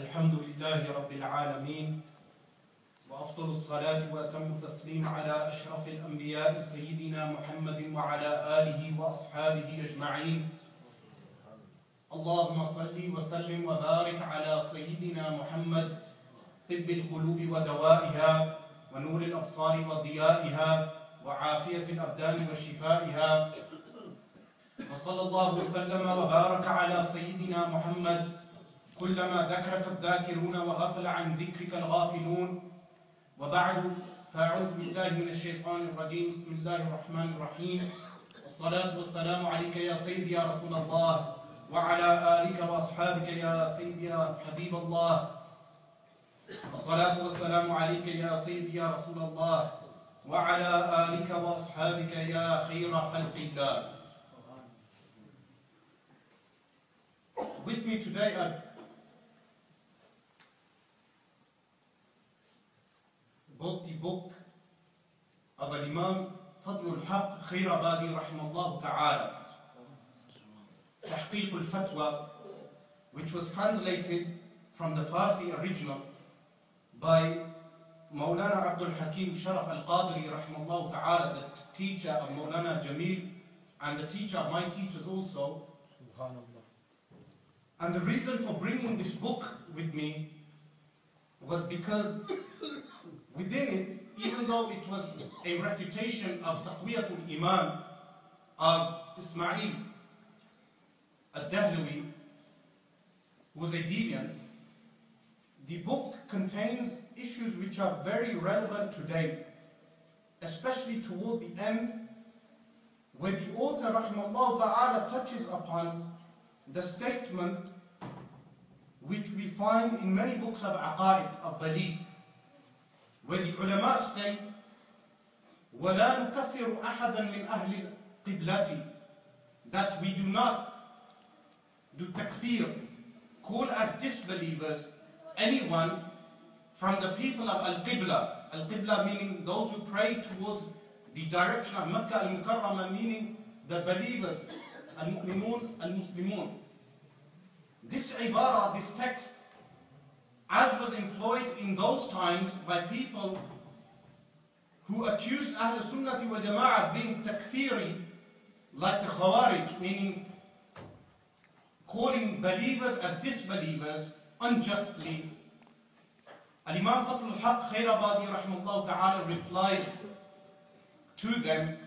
الحمد لله رب العالمين وأفضل الصلاة وأتم التسليم على أشرف الأنبياء سيدنا محمد وعلى آله وأصحابه أجمعين. اللهم صل وسلم وبارك على سيدنا محمد طب القلوب ودوائها ونور الأبصار وضيائها وعافية الأبدان وشفائها، وصلى الله وسلم وبارك على سيدنا محمد كلما ذكرك الذاكرون وغفل عن ذكرك الغافلون. وبعد، فأعوذ بالله من الشيطان الرجيم. بسم الله الرحمن الرحيم. والصلاة والسلام عليك يا سيدي يا رسول الله وعلى آلك وأصحابك يا سيدي يا حبيب الله. والصلاة والسلام عليك يا سيدي يا رسول الله وعلى آلك وأصحابك يا خير خلق الله. With me today are both the book of Imam Fadl al-Haq Khairabadi rahimahullah ta'ala, Tahqiq al-Fatwa, which was translated from the Farsi original by Maulana Abdul Hakim Sharaf al-Qadri rahimahullah ta'ala, the teacher of Maulana Jamil and the teacher of my teachers also. And the reason for bringing this book with me was because within it, even though it was a refutation of Taqwiyatul Iman of Ismail al-Dahlawi, who was a deviant, the book contains issues which are very relevant today, especially toward the end, where the author rahimahullah ta'ala touches upon the statement which we find in many books of aqaid, of belief, where the ulama state, وَلَا نُكَفِّرُ أَحَدًا مِنْ أَهْلِ الْقِبْلَةِ, that we do not do takfir, call as disbelievers anyone from the people of Al-Qibla. Al-Qibla meaning those who pray towards the direction of Makkah al-Mukarramah, meaning the believers, al-Mu'minun, al-Muslimun. This ibara, this text, as was employed in those times by people who accused Ahl Sunnati wal Jama'ah of being takfiri, like the Khawarij, meaning calling believers as disbelievers unjustly. Al-Imam Fadl al-Haq Khairabadi rahimahullah ta'ala replies to them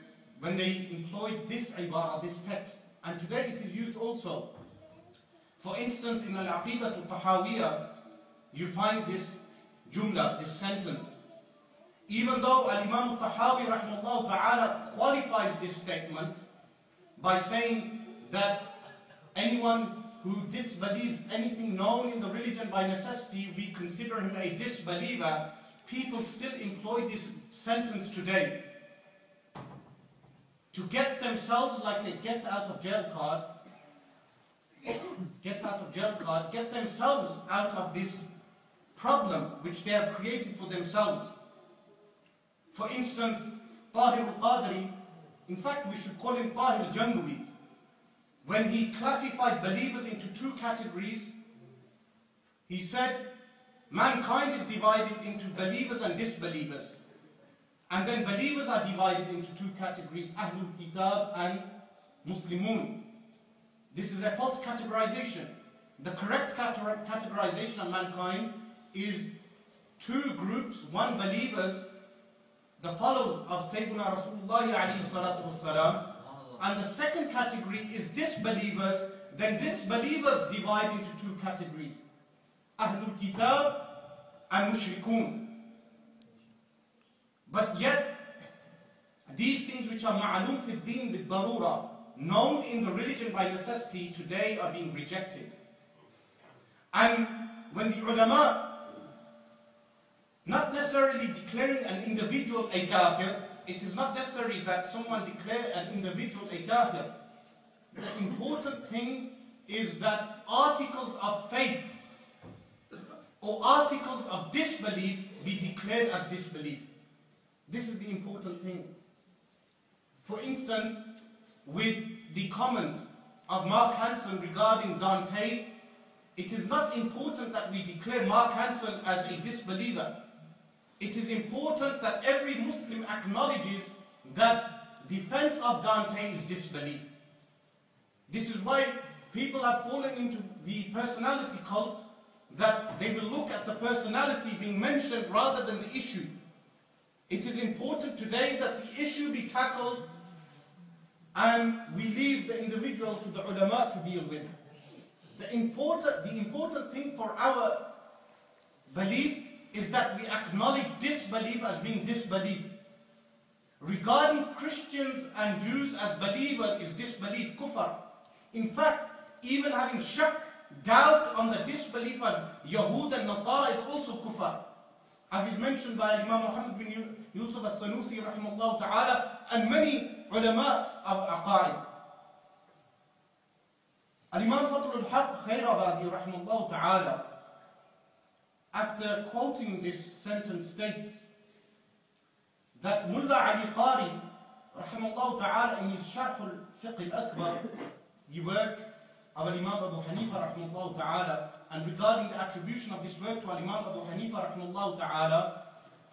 when they employed this ibara, this text, and today it is used also. For instance, in Al-Aqidah al-Tahawiyah, you find this jumla, this sentence. Even though Al-Imam al-Tahawi rahimahullah ta'ala qualifies this statement by saying that anyone who disbelieves anything known in the religion by necessity, we consider him a disbeliever, people still employ this sentence today to get themselves like a get out of jail card, get themselves out of this problem which they have created for themselves. For instance, Tahir al-Qadri, in fact we should call him Tahir al-Janwi, when he classified believers into two categories, he said mankind is divided into believers and disbelievers, and then believers are divided into two categories, Ahlul Kitab and Muslimun. This is a false categorization. The correct categorization of mankind is two groups, one believers, the followers of Sayyidina Rasulullah alayhi salatu wassalam, and the second category is disbelievers. Then disbelievers divide into two categories, Ahlul Kitab and Mushrikun. But yet, these things which are ma'alum fi din bid darura, known in the religion by necessity, today are being rejected. And when the ulama, not necessarily declaring an individual a kafir, it is not necessary that someone declare an individual a kafir. The important thing is that articles of faith or articles of disbelief be declared as disbelief. This is the important thing. For instance, with the comment of Mark Hansen regarding Dante It is not important that we declare Mark Hansen as a disbeliever. It is important that every Muslim acknowledges that defense of Dante is disbelief. This is why people have fallen into the personality cult, that they will look at the personality being mentioned rather than the issue. It is important today that the issue be tackled and we leave the individual to the ulama to deal with. The important thing for our belief is that we acknowledge disbelief as being disbelief. Regarding Christians and Jews as believers is disbelief, kufr. In fact, even having shak, doubt on the disbelief of Yahud and Nasara is also kufr. As is mentioned by Imam Muhammad bin Yusuf al-Sanusi rahimahullah ta'ala and many ulama of aqaid. Al-Imam Fadl al-Haq Khairabadi rahimahullah ta'ala, after quoting this sentence, states that Mullah Ali Qari rahimahullah ta'ala in his Sharh al-Fiqh al-Akbar, the work of Imam Abu Hanifa rahimahullah ta'ala, and regarding the attribution of this work to Imam Abu Hanifa rahimahullah ta'ala,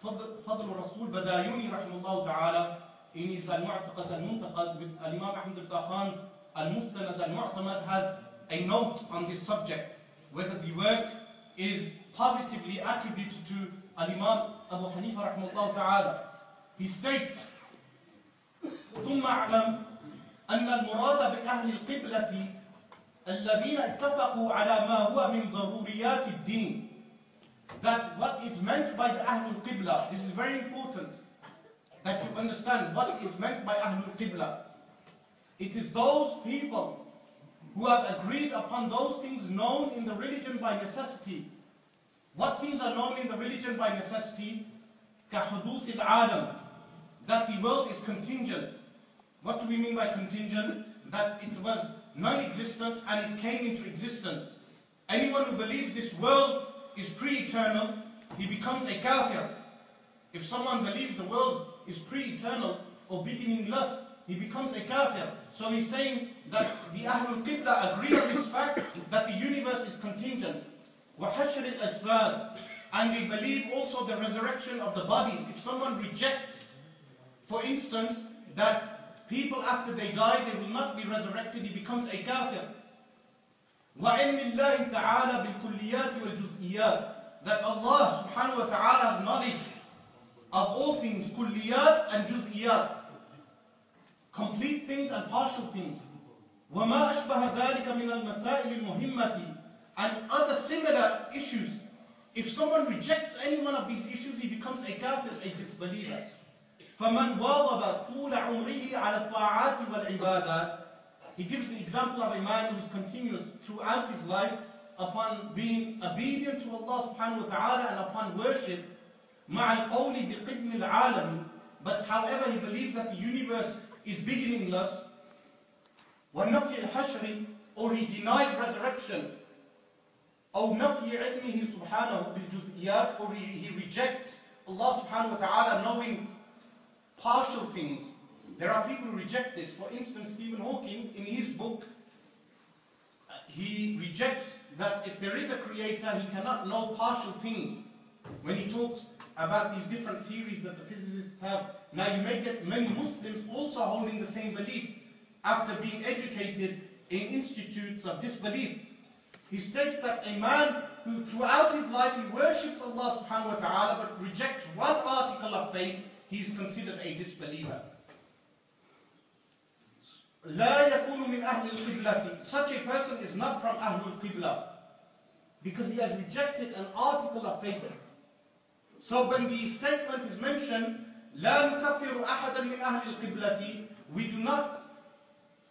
Fadl Rasul Badayuni rahimahullah ta'ala in his Al-Mu'taqad al-Muntaqad with Imam Ahmad al-Taqan's Al-Mustanad al-Mu'tamad has a note on this subject, whether the work is positively attributed to Imam Abu Hanifa rahimahullah ta'ala. He states, ثم أعلم أن المراد بأهل القبلة الذين اتفقوا على ما هو من ضروريات الدين. That what is meant by the Ahlul Qibla, this is very important, that you understand what is meant by Ahlul Qibla. It is those people who have agreed upon those things known in the religion by necessity. What things are known in the religion by necessity? كَحُدُوثِ الْعَالَمِ, that the world is contingent. What do we mean by contingent? That it was non-existent and it came into existence. Anyone who believes this world is pre-eternal, he becomes a kafir. If someone believes the world is pre-eternal or beginningless, he becomes a kafir. So he's saying that the Ahlul Qibla agree on this fact that the universe is contingent. وَحَشْرِ الْأَجْسَادِ, and they believe also the resurrection of the bodies. If someone rejects, for instance, that people after they die, they will not be resurrected, he becomes a kafir. وَعِلْمِ اللَّهِ تَعَالَى بِالْكُلِّيَّاتِ وَالْجُزْئِيَّاتِ, that Allah subhanahu wa ta'ala has knowledge of all things, kulliyat and juz'iyat, complete things and partial things. وَمَا أَشْبَهَ ذَلِكَ مِنَ الْمَسَائِلِ الْمُهِمَّةِ, and other similar issues. If someone rejects any one of these issues, he becomes a kafir, a disbeliever. فَمَنْ وَاظَبَ طُولَ عُمْرِهِ عَلَى الطَّاعَاتِ وَالْعِبَادَاتِ, he gives the example of a man who is continuous throughout his life upon being obedient to Allah subhanahu wa ta'ala and upon worship, مَعَ الْقَوْلِ بِقِدْمِ الْعَالَمِ, but however he believes that the universe is beginningless, وَنَفْيِ الْحَشْرِ, or he denies resurrection, أو نفي علمه سبحانه بالجزئيات, or he rejects Allah subhanahu wa ta'ala knowing partial things. There are people who reject this. For instance, Stephen Hawking, in his book, he rejects that if there is a creator, he cannot know partial things. When he talks about these different theories that the physicists have, now you may get many Muslims also holding the same belief after being educated in institutes of disbelief. He states that a man who throughout his life he worships Allah subhanahu wa ta'ala but rejects one article of faith, he is considered a disbeliever. لا يكون من أهل القبلة, such a person is not from Ahlul Qibla because he has rejected an article of faith. So when the statement is mentioned, لا نكفر أحدا من أهل القبلة, we do not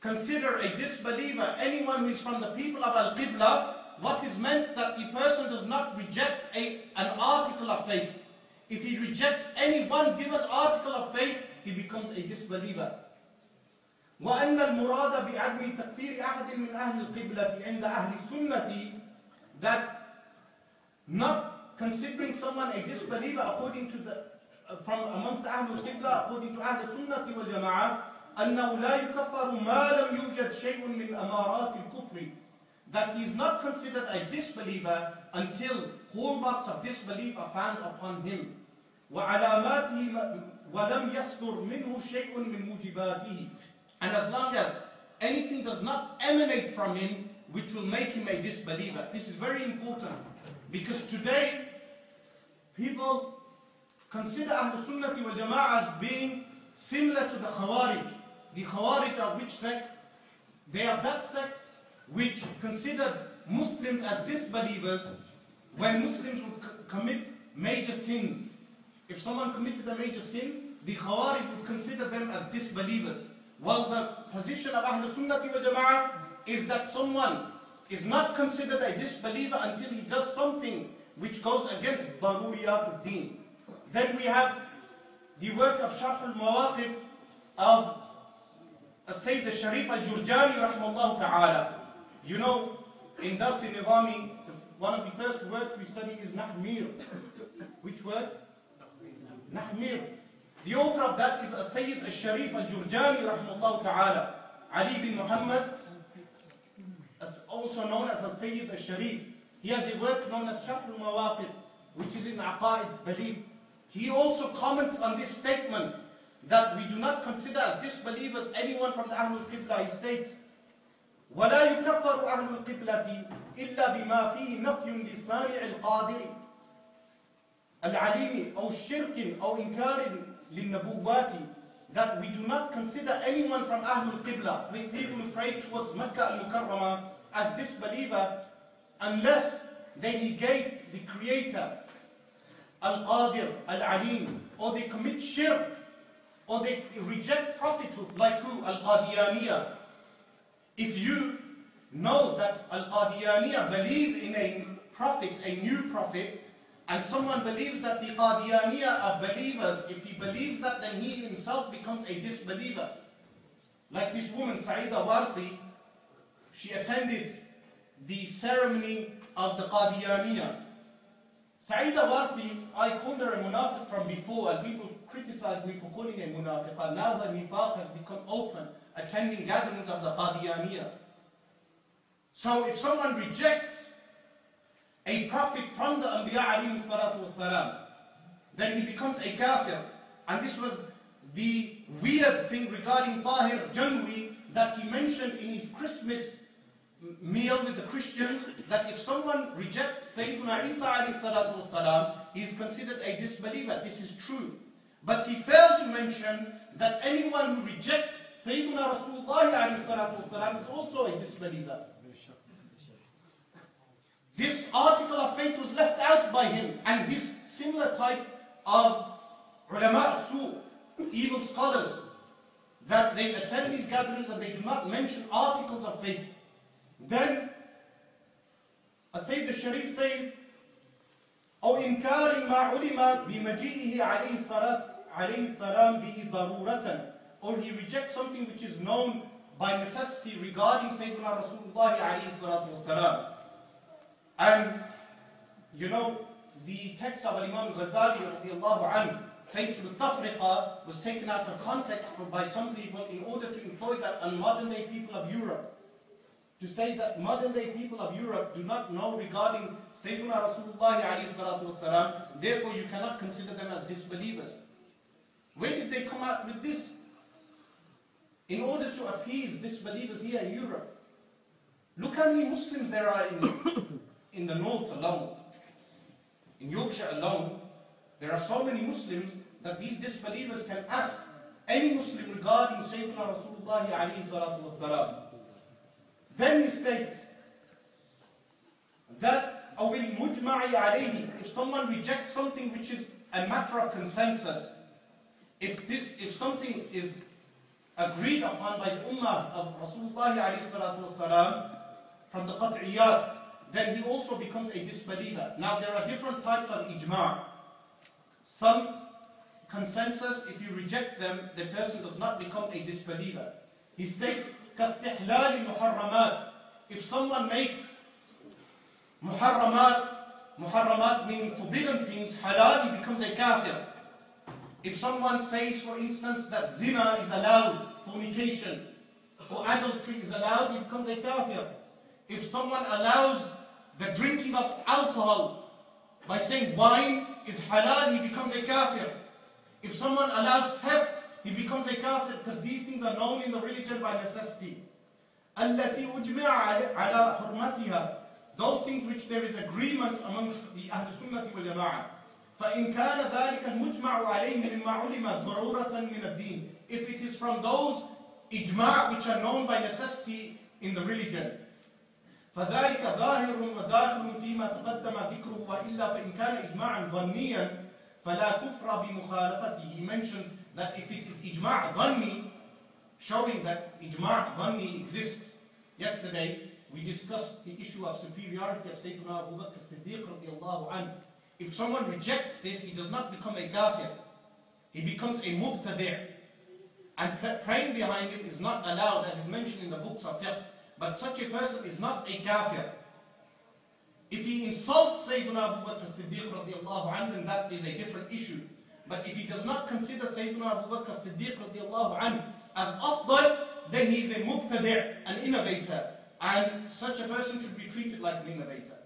consider a disbeliever anyone who is from the people of Al-Qibla. What is meant that the person does not reject an article of faith. If he rejects any one given article of faith, he becomes a disbeliever. وأن المراد بعدم تكفير أحد من أهل القبلة عند أهل السنة, that not considering someone a disbeliever according to from amongst أهل القبلة, according to أهل السنة والجماعة, أنه لا يكفر ما لم يوجد شيء من أمارات الكفر, that he is not considered a disbeliever until hallmarks of disbelief are found upon him. وَعَلَامَاتِهِ وَلَمْ يَصْدُرْ مِنْهُ شَيْءٌ مِنْ مُوجِبَاتِهِ. And as long as anything does not emanate from him which will make him a disbeliever. This is very important, because today people consider Ahlul Sunnati wal Jama'ah as being similar to the Khawarij. The Khawarij are which sect? They are that sect which considered Muslims as disbelievers when Muslims would commit major sins. If someone committed a major sin, the Khawarij would consider them as disbelievers. While the position of Ahlul Sunnati wal Jama'ah is that someone is not considered a disbeliever until he does something which goes against Daruriyatul Deen. Then we have the work of Sharh al-Mawaqif of Sayyid al-Sharif al-Jurjani rahimahullah ta'ala. You know, in Dars al-Nizami, one of the first works we study is Nahmir. Which word? Nahmir. The author of that is Sayyid al-Sharif al-Jurjani rahimahullah ta'ala. Ali bin Muhammad, also known as Sayyid al-Sharif. He has a work known as Sharh al-Mawaqif, which is in Aqaid Belief. He also comments on this statement that we do not consider as disbelievers anyone from the Ahlul Qibla. He states, وَلَا يُكَفَّرُ أَهْلُ الْقِبْلَةِ إِلَّا بِمَا فِيهِ نَفْيٌ لِصَانِعِ الْقَادِرِ الْعَلِيمِ أو شِرْكٍ أو إِنْكَارٍ لِلنَّبُوَّاتِ. That we do not consider anyone from Ahlul Qibla, people who pray towards Makkah al-Mukarramah, as disbeliever unless they negate the Creator, Al-Qadir, Al-Alim, or they commit shirk, or they reject prophethood, like who? Al-Qadiyaniyah. If you know that Al-Qadiyaniyah believe in a prophet, a new prophet, and someone believes that the Qadiyaniyah are believers, if he believes that, then he himself becomes a disbeliever. Like this woman, Saida Warsi, she attended the ceremony of the Qadiyaniyah. Saida Warsi, I called her a munafiq from before, and people criticized me for calling her a munafiq. Now her nifaq has become open, attending gatherings of the Qadiyaniyah. So if someone rejects a prophet from the Anbiya alayhi salatu wassalam, then he becomes a kafir. And this was the weird thing regarding Tahir Janwi that he mentioned in his Christmas meal with the Christians, that if someone rejects Sayyidina Isa alayhi salatu wassalam, he is considered a disbeliever. This is true. But he failed to mention that anyone who rejects Sayyidina Rasulullah alayhi salatu wassalam is also a disbeliever. This article of faith was left out by him, and his similar type of ulama su, evil scholars, that they attend these gatherings and they do not mention articles of faith. Then Sayyid al-Sharif says, أو إنكار ما علم بمجيئه عليه السلام به ضرورة, or he rejects something which is known by necessity regarding Sayyidina Rasulullah alayhi salatu wasalam. And you know, the text of Imam Ghazali radiallahu anhu, Faithul al-Tafriqa, was taken out of context by some people in order to employ that on modern day people of Europe. To say that modern day people of Europe do not know regarding Sayyidina Rasulullah alayhi salatu wasalam, therefore you cannot consider them as disbelievers. Where did they come out with this? In order to appease disbelievers here in Europe. Look how many Muslims there are in the north alone. In Yorkshire alone, there are so many Muslims that these disbelievers can ask any Muslim regarding Sayyidina Rasulullah alayhi salatu wasalam. Then he states that أَوِ الْمُجْمَعِ عَلَيْهِ, if someone rejects something which is a matter of consensus, if something is agreed upon by the ummah of Rasulullah alayhi salatu wasalam from the qat'iyat, then he also becomes a disbeliever. Now there are different types of ijma'. Some consensus, if you reject them, the person does not become a disbeliever. He states, كَاسْتِحْلَالِ مُحَرَّمَاتِ, if someone makes muharramat meaning forbidden things, halal, he becomes a kafir. If someone says, for instance, that zina is allowed, fornication, or adultery is allowed, he becomes a kafir. If someone allows the drinking of alcohol by saying wine is halal, he becomes a kafir. If someone allows theft, he becomes a kafir, because these things are known in the religion by necessity. التي أجمع على حرمتها, those things which there is agreement amongst the Ahl Sunnah wal Jama'ah. فإن كان ذلك المجمع عليه مما علم ضرورة من الدين, if it is from those ijma' which are known by necessity in the religion. فذلك ظاهر وداخل فيما تقدم ذكره وإلا فإن كان إجماعا ظنيا فلا كفر بمخالفته. He mentions that if it is ijma' dhanni, showing that ijma' dhanni exists. Yesterday we discussed the issue of superiority of Sayyidina Abu Bakr as-Siddiq radiyallahu anhu. If someone rejects this, he does not become a kafir. He becomes a mubtadi'. And praying behind him is not allowed, as is mentioned in the books of fiqh. But such a person is not a kafir. If he insults Sayyidina Abu Bakr as-Siddiq radiyallahu anhu, then that is a different issue. But if he does not consider Sayyidina Abu Bakr as-Siddiq radiyallahu anhu as afdal, then he is a mubtadi', an innovator. And such a person should be treated like an innovator.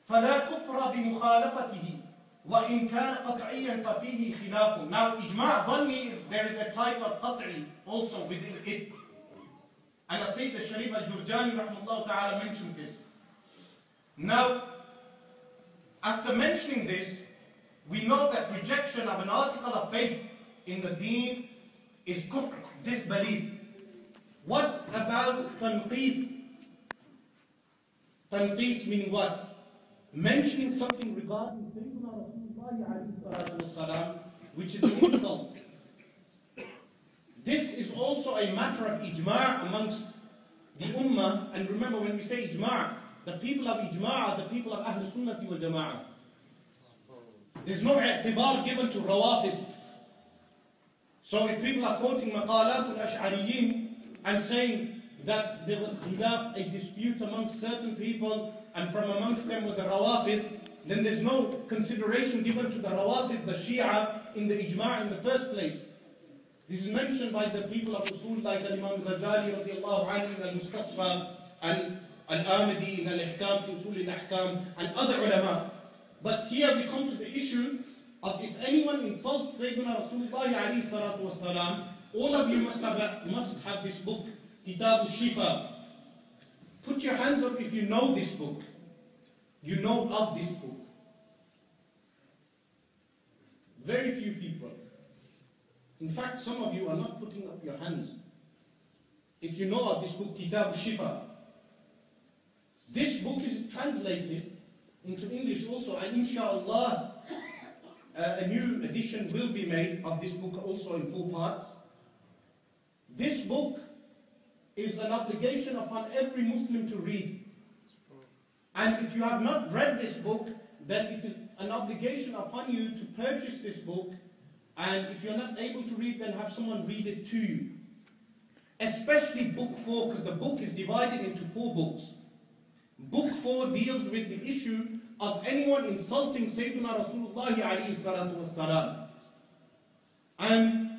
فَلَا كُفْرَ بِمُخَالَفَتِهِ وَإِنْ كَانَ قَطْعِيًّا فَفِيهِ خِلَافٌ. Now, ijma' dhanni is, there is a type of qat'i also within it. And Sayyid al-Sharif al-Jurjani rahimahullah ta'ala mentioned this. Now, after mentioning this, we know that rejection of an article of faith in the deen is kufr, disbelief. What about tanqis? Tanqis meaning what? Mentioning something regarding Sayyidina Rasulullah alayhi salatu, which is an insult. This is also a matter of ijma' amongst the ummah. And remember, when we say ijma', the people of ijma' are the people of Ahl Sunnati wal Jama'ah. There's no i'tibar given to rawafid. So if people are quoting maqalat al-ash'ariyin and saying that there was khilaf, a dispute amongst certain people, and from amongst them were the rawafid, then there's no consideration given to the rawafid, the Shia, in the ijma' in the first place. This is mentioned by the people of Usul like Imam Ghazali radiallahu anhu in al-Mustasfa, and al-Amidi in al-Ihkam fi Usul al-Ahkam, and other ulama. But here we come to the issue of if anyone insults Sayyidina Rasulullah alayhi salatu wasalam, all of you must have this book, Kitab al-Shifa. Put your hands up if you know this book. You know of this book. Very few people. In fact, some of you are not putting up your hands. If you know of this book, Kitab al-Shifa. This book is translated into English also, and inshallah a new edition will be made of this book also in 4 parts. This book is an obligation upon every Muslim to read. And if you have not read this book, then it is an obligation upon you to purchase this book. And if you're not able to read, then have someone read it to you. Especially book 4, because the book is divided into 4 books. Book 4 deals with the issue of anyone insulting Sayyidina Rasulullah alayhi salatu wassalam. And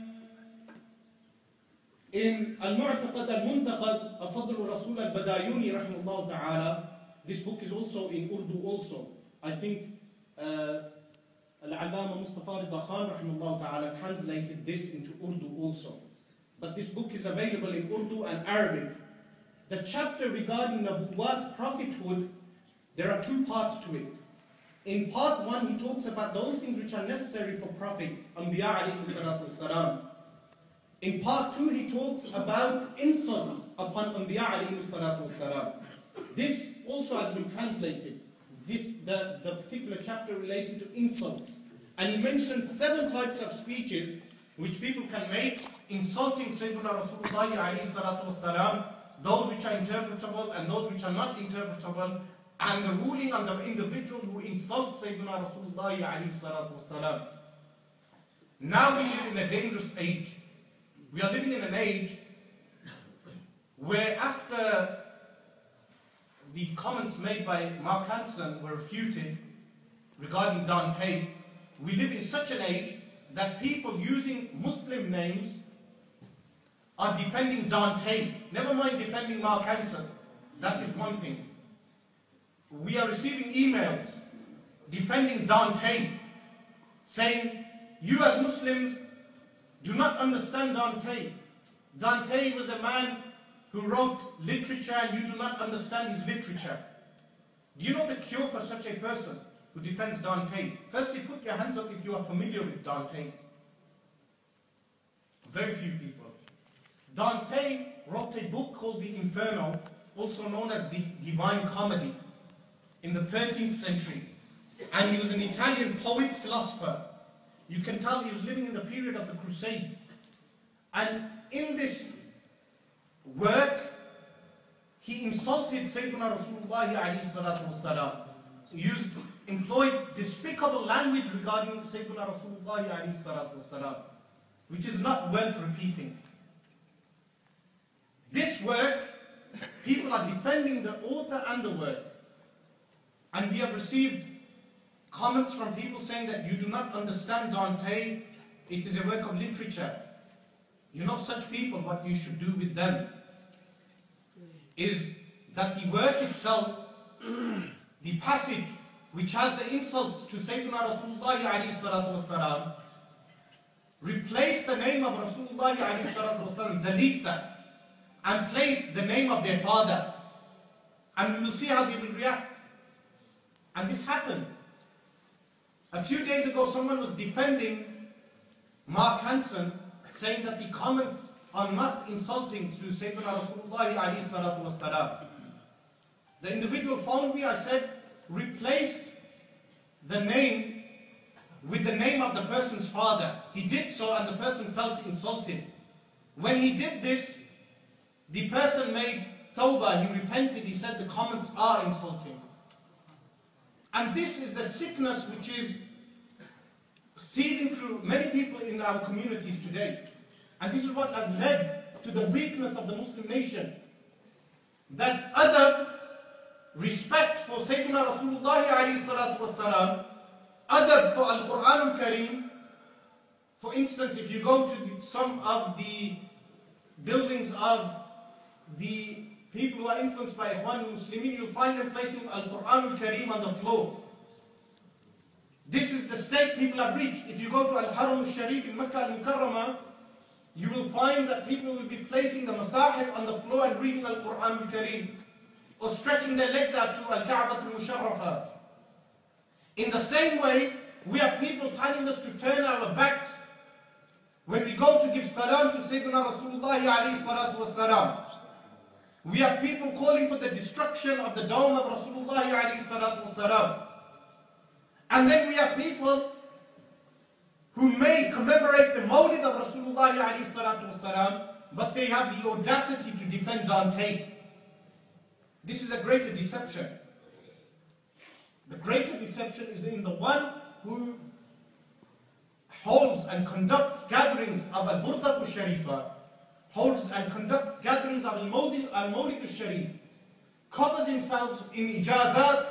in Al-Mu'taqad Al-Muntaqad Fadl Rasul Al-Badayuni rahimahullah ta'ala, this book is also in Urdu also. I think Al-Allama Mustafa Rida Khan rahimahullah ta'ala translated this into Urdu also. But this book is available in Urdu and Arabic. The chapter regarding Nabuwat, prophethood, there are 2 parts to it. In part 1, he talks about those things which are necessary for prophets, Anbiya alayhi salatu wassalam. In part 2, he talks about insults upon Anbiya alayhi salatu wassalam. This also has been translated, the particular chapter related to insults. And he mentions 7 types of speeches which people can make insulting Sayyidina Rasulullah alayhi salatu wassalam, those which are interpretable and those which are not interpretable, and the ruling on the individual who insults Sayyidina Rasulullah alayhi salatu wassalam. Now we live in a dangerous age. We are living in an age where after the comments made by Mark Hansen were refuted regarding Dante, we live in such an age that people using Muslim names are defending Dante. Never mind defending Mark Hansen. That is one thing. We are receiving emails defending Dante, saying, you as Muslims do not understand Dante. Dante was a man who wrote literature and you do not understand his literature. Do you know the cure for such a person who defends Dante? Firstly, put your hands up if you are familiar with Dante. Very few people. Dante wrote a book called the Inferno, also known as the Divine Comedy, in the 13th century. And he was an Italian poet, philosopher. You can tell he was living in the period of the Crusades. And in this work, he insulted Sayyidina Rasulullah alayhi salatu wasalam. Employed despicable language regarding Sayyidina Rasulullah alayhi salatu wasalam, which is not worth repeating. This work, people are defending the author and the work. And we have received comments from people saying that you do not understand Dante, it is a work of literature. You know, such people, what you should do with them is that the work itself, the passage which has the insults to Sayyidina Rasulullah alayhi salatu wasalam, replace the name of Rasulullah alayhi salatu wasalam, delete that, and place the name of their father. And we will see how they will react. And this happened. A few days ago, someone was defending Mark Hansen, saying that the comments are not insulting to Sayyidina Rasulullah alayhi salatu wasalam. The individual phoned me, I said, replace the name with the name of the person's father. He did so and the person felt insulted. When he did this, the person made tawbah, he repented, he said the comments are insulting. And this is the sickness which is seething through many people in our communities today. And this is what has led to the weakness of the Muslim nation. That adab, respect for Sayyidina Rasulullah alayhi salatu wasalam, adab for Al-Quran al-Kareem. For instance, if you go to some of the buildings of the people who are influenced by Ikhwan al-Muslimin, you'll find them placing Al-Quran al-Kareem on the floor. This is the state people have reached. If you go to Al-Haram al-Sharif in Makkah al-Mukarramah, you will find that people will be placing the masahif on the floor and reading Al-Quran al-Kareem, or stretching their legs out to Al-Ka'bah al-Musharrafah. In the same way, we have people telling us to turn our backs when we go to give salam to Sayyidina Rasulullah alayhi salatu wasalam. We have people calling for the destruction of the dome of Rasulullah alayhi salatu wasalam. And then we have people who may commemorate the Mawlid of Rasulullah alayhi salatu wasalam, but they have the audacity to defend Dante. This is a greater deception. The greater deception is in the one who holds and conducts gatherings of Al-Burdat al-Sharifa, holds and conducts gatherings of Al-Mawlid al-Sharif, covers himself in ijazat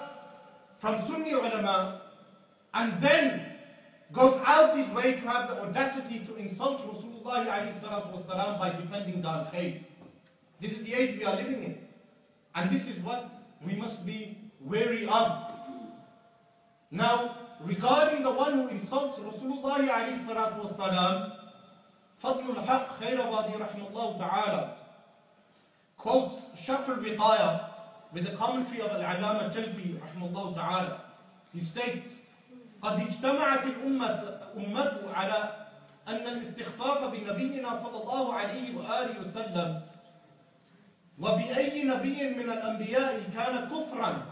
from Sunni ulama, and then goes out his way to have the audacity to insult Rasulullah alayhi salatu wasalam by defending Dante. This is the age we are living in. And this is what we must be wary of. Now, regarding the one who insults Rasulullah alayhi salatu wasalam, Fadlul Haq Khairawadi rahimahullah ta'ala quotes Sharh al-Wiqaya with the commentary of Al-Alama Jalbi rahimahullah ta'ala. He states, قد اجتمعت الأمة على أن الاستخفاف بنبينا صلى الله عليه وآله وسلم وبأي نبي من الأنبياء كان كفرا.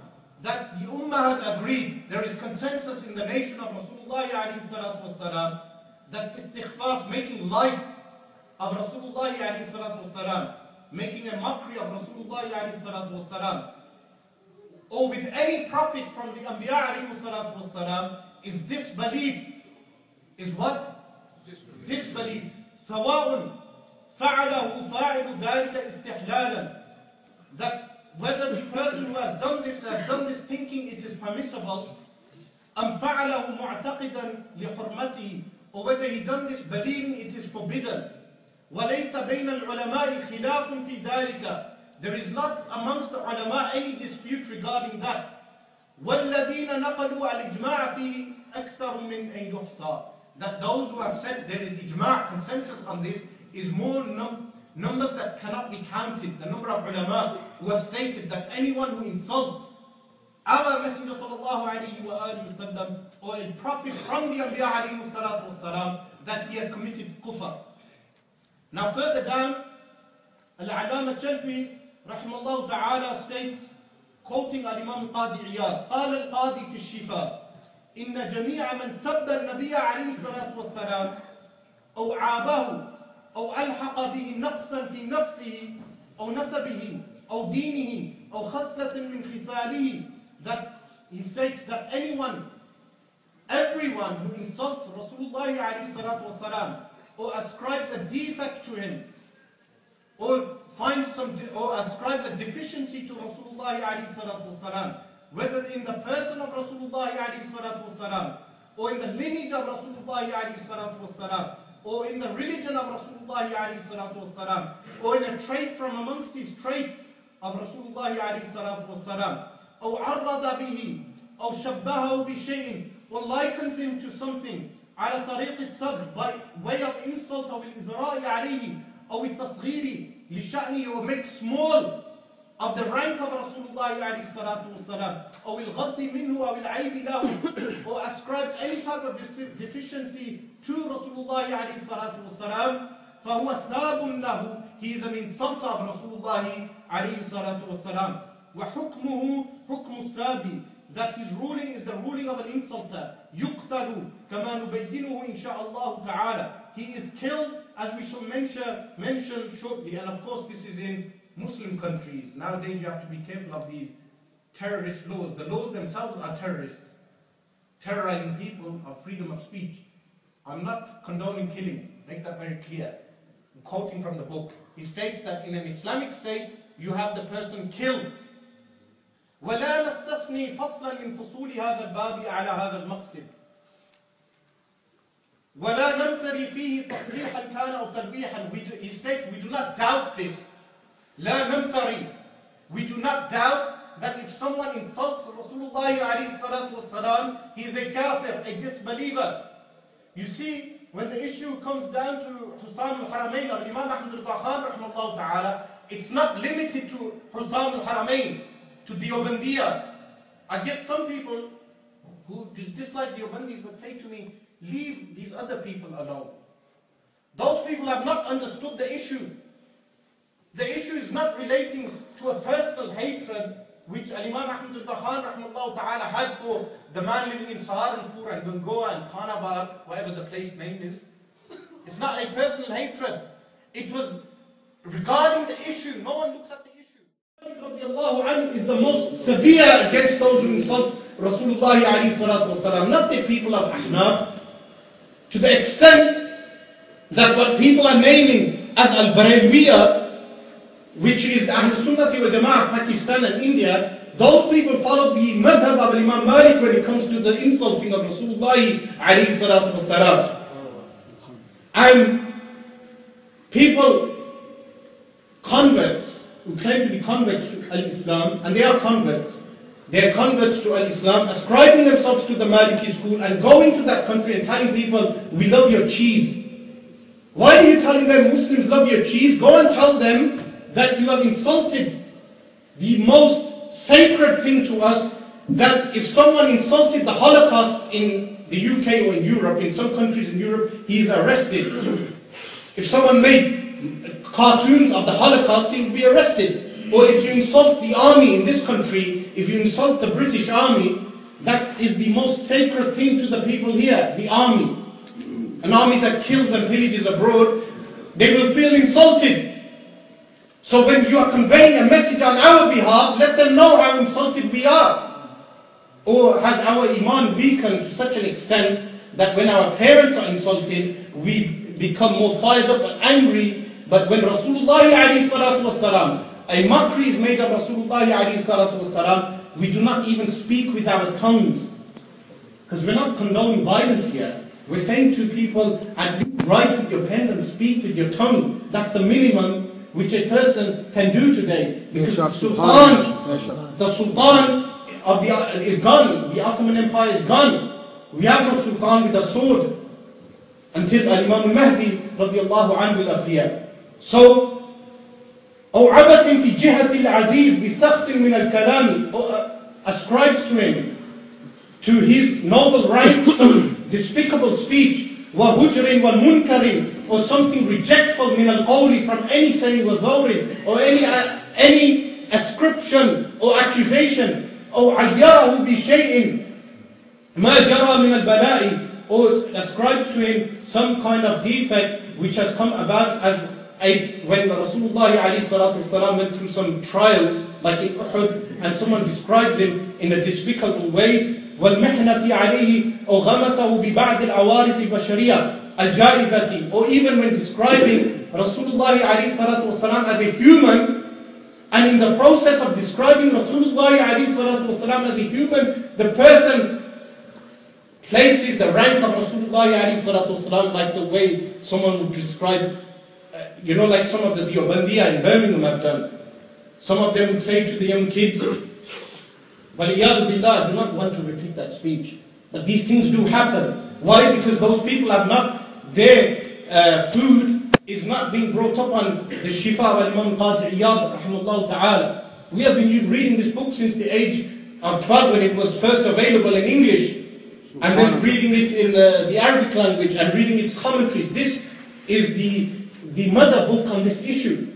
That the Ummah has agreed, there is consensus in the nation of Rasulullah alayhi salatu wasalam, that istighfaf, making light of Rasulullah alayhi salatu wasalam, making a mockery of Rasulullah alayhi salatu wasalam, or with any prophet from the Anbiya alayhi salatu wasalam, is disbelief. Is what? Disbelief. سواء فعله فاعل ذلك استحلالا. That whether the person who has done this thinking it is permissible, أم فعله معتقدا لحرمته, or whether he done this believing it is forbidden. وليس بين العلماء خلاف في ذلك. There is not amongst the ulama any dispute regarding that. وَالَّذِينَ نَقَلُوا الْإِجْمَاعَ فِيهِ أَكْثَرُ مِنْ أَنْ يُحْصَى. That those who have said there is ijma', consensus on this, is more numbers that cannot be counted. The number of ulama who have stated that anyone who insults our Messenger sallallahu alayhi wa sallam or a prophet from the Anbiya alayhi salatu wasalam, that he has committed kufr. Now further down, Al-Alama Jalbi rahimahullah ta'ala states, quoting Al-Imam Qadi Iyad, قال القاضي في الشفاء إن جميع من سب النبي عليه الصلاة والسلام أو عابه أو ألحق به نقصا في نفسه أو نسبه أو دينه أو خصلة من خصاله, that he states that everyone who insults Rasulullah عليه الصلاة والسلام or ascribes a defect to him or ascribes a deficiency to Rasulullah alayhi salatu wasalam, whether in the person of Rasulullah alayhi salatu wasalam, or in the lineage of Rasulullah alayhi salatu wasalam, or in the religion of Rasulullah alayhi salatu wasalam, or in a trait from amongst his traits of Rasulullah alayhi salatu wasalam, or arrada bihi, or shabbahu bi shay'in, or likens him to something, ala tariq al-sabr, by way of insult, or al-izra'i alayhi, or al-tasghiri لشأنه, or make small of the rank of Rasulullah alayhi salatu wasalam, or الغض منه أو العيب له, or ascribes any type of deficiency to Rasulullah alayhi salatu wasalam, فهو ساب له, he is an insulter of Rasulullah alayhi salatu wasalam. وحكمه حكم الساب, that his ruling is the ruling of an insulter. يقتل كما نبينه إن شاء الله تعالى, he is killed as we shall mention shortly. And of course this is in Muslim countries. Nowadays you have to be careful of these terrorist laws. The laws themselves are terrorists, terrorizing people of freedom of speech. I'm not condoning killing, make that very clear. I'm quoting from the book. He states that in an Islamic state you have the person killed. ولا نستثني فصلا من فصول هذا الباب على هذا المقصد ولا نمتري فيه تصريحا كان أو تلويحا. He states we do not doubt this. لا نمتري, we do not doubt that if someone insults Rasulullah alayhi salatu wasalam, he is a kafir, a disbeliever. You see, when the issue comes down to Husam al-Haramain or Imam Ahmad al-Khan rahimahullah ta'ala, it's not limited to Husam al-Haramain, to Deobandiyah. I get some people who dislike Deobandis but say to me, leave these other people alone. Those people have not understood the issue. The issue is not relating to a personal hatred which Imam Ahmad al-Khan rahimahullah ta'ala had for the man living in Saharanpur and Gangoa and Khanabar, whatever the place name is. It's not a personal hatred. It was regarding the issue. No one looks at the issue. Is the most severe against those who insult Rasulullah alayhi salatu wasalam, not the people of Ahnaf, to the extent that what people are naming as Al-Barawiyya, which is Ahl Sunnati wa Jama'ah, Pakistan and India, those people follow the madhab of Imam Malik when it comes to the insulting of Rasulullah alayhi salatu wasalam. And people, converts, who claim to be converts to Al-Islam, and they are converts. They are converts to Al-Islam, ascribing themselves to the Maliki school and going to that country and telling people, we love your cheese. Why are you telling them Muslims love your cheese? Go and tell them that you have insulted the most sacred thing to us, that if someone insulted the Holocaust in the UK or in Europe, in some countries in Europe, he is arrested. If someone made cartoons of the Holocaust, he would be arrested. Or if you insult the army in this country, if you insult the British army, that is the most sacred thing to the people here, the army. An army that kills and pillages abroad, they will feel insulted. So when you are conveying a message on our behalf, let them know how insulted we are. Or has our iman weakened to such an extent that when our parents are insulted, we become more fired up and angry. But when Rasulullah alayhi salatu wasalam, a mockery is made of Rasulullah alayhi salatu wasalam, we do not even speak with our tongues. Because we're not condoning violence here. We're saying to people, and write with your pen and speak with your tongue. That's the minimum. which a person can do today. Because the Sultan is gone. The Ottoman Empire is gone. We have no Sultan with a sword until Imam al-Mahdi radiallahu anhu will appear. So, أو عبث في جهة العزيز بسخف من الكلام, ascribes to him, to his noble rank, some despicable speech, وهجر ومنكر, or something rejectful من القول, from any saying وزور, or any ascription or accusation, أو عيره بشيء ما جرى من البلاء, or ascribes to him some kind of defect which has come about as when Rasulullah ﷺ went through some trials, like in Uhud, and someone describes him in a despicable way, وَالْمِحْنَةِ عَلَيْهِ أَوْ غَمَسَهُ بِبَعْدِ الْعَوَارِضِ الْبَشَرِيَّةِ الْجَائِزَةِ, or even when describing Rasulullah ﷺ as a human, and in the process of describing Rasulullah ﷺ as a human, the person places the rank of Rasulullah ﷺ like the way someone would describe, like some of the Deobandiyah in Birmingham have done. Some of them would say to the young kids, وَلِيَّذُ بِاللَّهِ, I do not want to repeat that speech. But these things do happen. Why? Because those people have not, their food is not being brought up on the Shifa of Imam Qadi Iyad, rahimahullah ta'ala. We have been reading this book since the age of 12 when it was first available in English, and then reading it in the Arabic language and reading its commentaries. This is the mother book on this issue.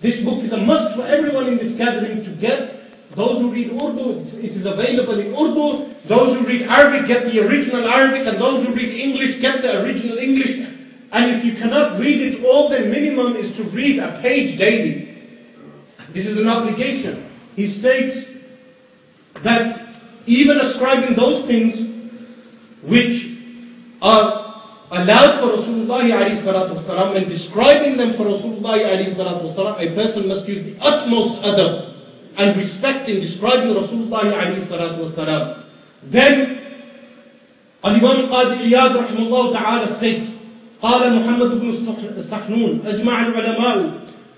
This book is a must for everyone in this gathering to get. Those who read Urdu, it is available in Urdu. Those who read Arabic, get the original Arabic. And those who read English, get the original English. And if you cannot read it all, the minimum is to read a page daily. This is an obligation. He states that even ascribing those things which are allowed for Rasulullah ﷺ, when describing them for Rasulullah ﷺ, a person must use the utmost adab and respect in describing Rasulullah ﷺ. Then Al-Imam Qadi Iyad rahimahullah ta'ala states, قال محمد بن السحنون أجمع العلماء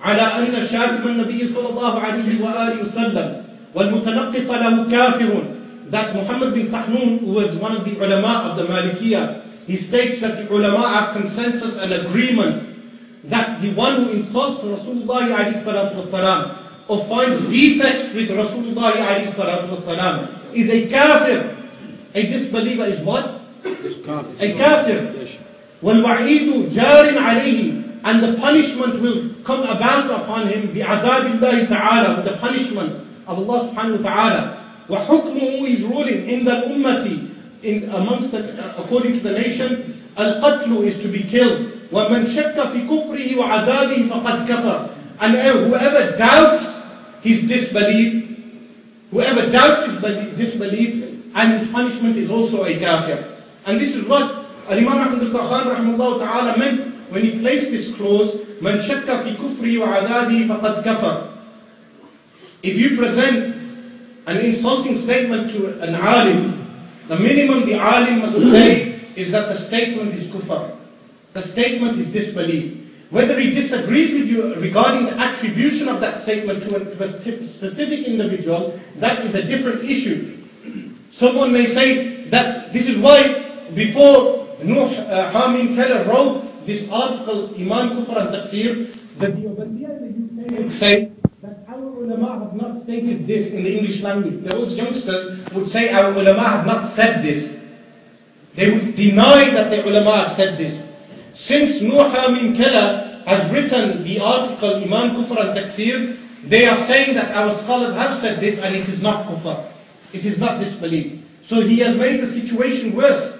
على أن شاتم النبي صلى الله عليه وآله وسلم والمتنقص له كافر. That Muhammad bin Sahnun, who was one of the ulama of the Malikiyah, he states that the ulama have consensus and agreement that the one who insults Rasulullah ﷺ or finds defects with Rasulullah ﷺ is a kafir. A disbeliever is what? A kafir. وَالْوَعِيدُ جَارٍ عَلَيْهِ, and the punishment will come about upon him بِعَذَابِ اللَّهِ تَعَالَى, with the punishment of Allah subhanahu wa ta'ala. وَحُكْمُهُ is ruling in the ummati, according to the nation, al-qatlu is to be killed. وَمَنْ شَكَّ فِي كُفْرِهِ وَعَذَابِهِ فَقَدْ كَفَرَ, and whoever doubts his disbelief, and his punishment is also a kafir. And this is what Imam Ahmad al-Khan rahimahullah ta'ala meant when he placed this clause, مَنْ شَكَّ فِي كُفْرِهِ وَعَذَابِهِ فَقَدْ كَفَرَ. If you present an insulting statement to an alim, the minimum the alim must say is that the statement is kufr. The statement is disbelief. Whether he disagrees with you regarding the attribution of that statement to a specific individual, that is a different issue. Someone may say that this is why before Hamim Keller wrote this article, Iman Kufr and Takfir, the Deobandiyah in the UK would say that our ulama have not stated this in the English language. Those youngsters would say our ulama have not said this. They would deny that the ulama have said this. Since Hamim Keller has written the article Iman Kufr and Takfir, they are saying that our scholars have said this and it is not kufr. It is not disbelief. So he has made the situation worse.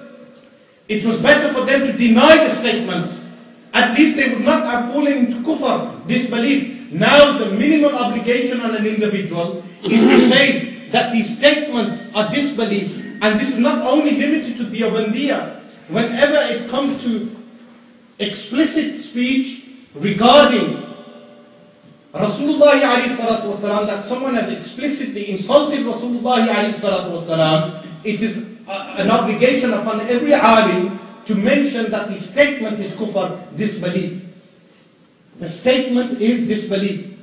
It was better for them to deny the statements. At least they would not have fallen into kufr, disbelief. Now the minimum obligation on an individual is to say that these statements are disbelief. And this is not only limited to Deobandiyah. Whenever it comes to explicit speech regarding Rasulullah ﷺ, that someone has explicitly insulted Rasulullah ﷺ, it is an obligation upon every alim to mention that the statement is kufr, disbelief. The statement is disbelief.